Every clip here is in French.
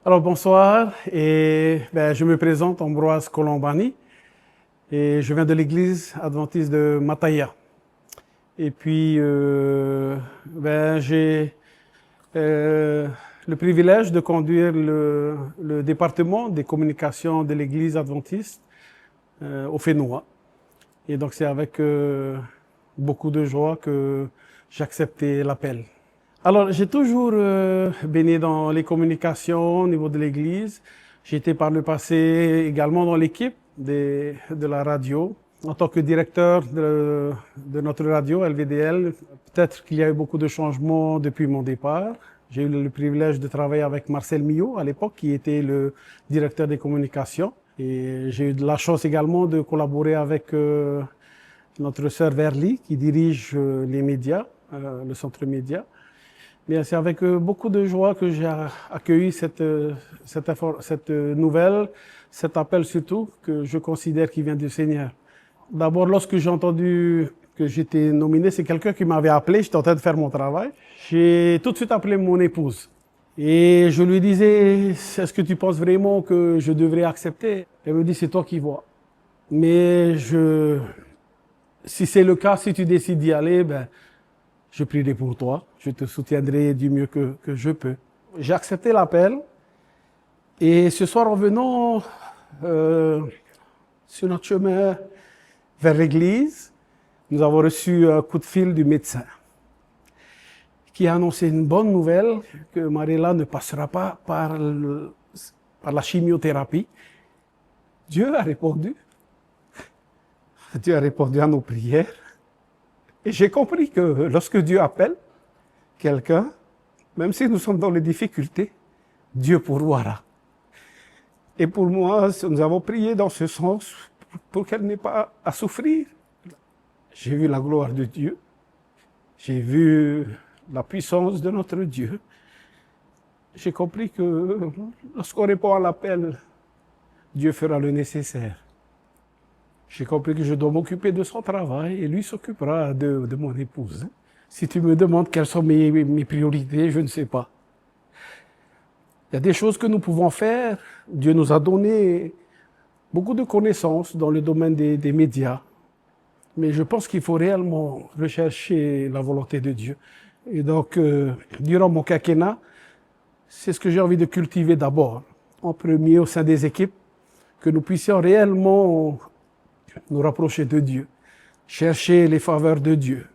Alors bonsoir, je me présente Ambroise Colombani et je viens de l'église adventiste de Mataya. Et puis j'ai le privilège de conduire le département des communications de l'église adventiste au Fénois. Et donc c'est avec beaucoup de joie que j'ai accepté l'appel. Alors, j'ai toujours baigné dans les communications au niveau de l'Église. J'ai été par le passé également dans l'équipe de la radio, en tant que directeur de notre radio, LVDL. Peut-être qu'il y a eu beaucoup de changements depuis mon départ. J'ai eu le privilège de travailler avec Marcel Millot à l'époque, qui était le directeur des communications. Et j'ai eu de la chance également de collaborer avec notre sœur Verly, qui dirige les médias, le centre média. Bien, c'est avec beaucoup de joie que j'ai accueilli cette nouvelle, cet appel surtout, que je considère qui vient du Seigneur. D'abord, lorsque j'ai entendu que j'étais nominé, c'est quelqu'un qui m'avait appelé, j'étais en train de faire mon travail. J'ai tout de suite appelé mon épouse. Et je lui disais, est-ce que tu penses vraiment que je devrais accepter? Elle me dit, c'est toi qui vois. Mais si c'est le cas, si tu décides d'y aller, je prierai pour toi, je te soutiendrai du mieux que je peux. J'ai accepté l'appel et ce soir en venant sur notre chemin vers l'église, nous avons reçu un coup de fil du médecin qui a annoncé une bonne nouvelle, que Mariela ne passera pas par la chimiothérapie. Dieu a répondu. Dieu a répondu à nos prières. Et j'ai compris que lorsque Dieu appelle quelqu'un, même si nous sommes dans les difficultés, Dieu pourvoira. Et pour moi, nous avons prié dans ce sens pour qu'elle n'ait pas à souffrir. J'ai vu la gloire de Dieu. J'ai vu la puissance de notre Dieu. J'ai compris que lorsqu'on répond à l'appel, Dieu fera le nécessaire. J'ai compris que je dois m'occuper de son travail et lui s'occupera de mon épouse. Si tu me demandes quelles sont mes priorités, je ne sais pas. Il y a des choses que nous pouvons faire. Dieu nous a donné beaucoup de connaissances dans le domaine des médias. Mais je pense qu'il faut réellement rechercher la volonté de Dieu. Et donc, durant mon quinquennat, c'est ce que j'ai envie de cultiver d'abord. En premier, au sein des équipes, que nous puissions réellement nous rapprocher de Dieu, chercher les faveurs de Dieu,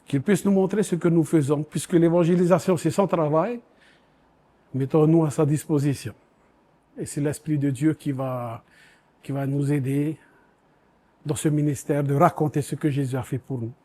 qu'il puisse nous montrer ce que nous faisons, puisque l'évangélisation c'est son travail, mettons-nous à sa disposition. Et c'est l'Esprit de Dieu qui va nous aider dans ce ministère de raconter ce que Jésus a fait pour nous.